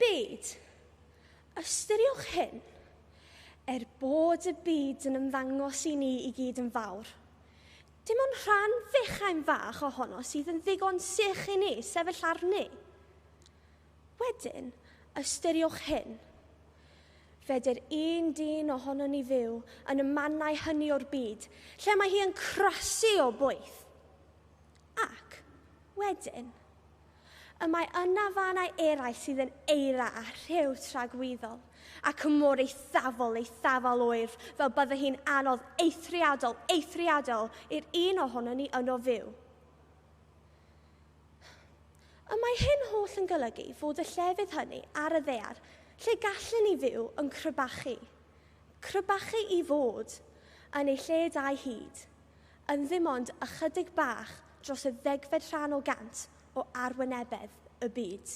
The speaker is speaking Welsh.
byd, ystyriwch hyn, bod y byd yn ymddangos i ni i gyd yn fawr. Dim ond rhan fechau'n fach ohono sydd yn ddigon sych i ni sefyll arni. Wedyn, ystyriwch hyn. Fedyr un dyn ohono ni fyw yn y mannau hynny o'r byd, lle mae hi yn crasu o bwyth. Ac, wedyn, y mae yna fannau eraill sydd yn eira a rhyw tragwyddol, ac yn mor eithafol oer, fel bydde hi'n anodd eithriadol i'r un ohono ni yno fyw. Y mae hyn holl yn golygu fod y llefydd hynny ar y ddaear, lle gallen ni fyw yn crybachu. Crybachu i fod yn ei lle dau hyd, yn ddim ond ychydig bach dros y 10% o arwynebedd y byd.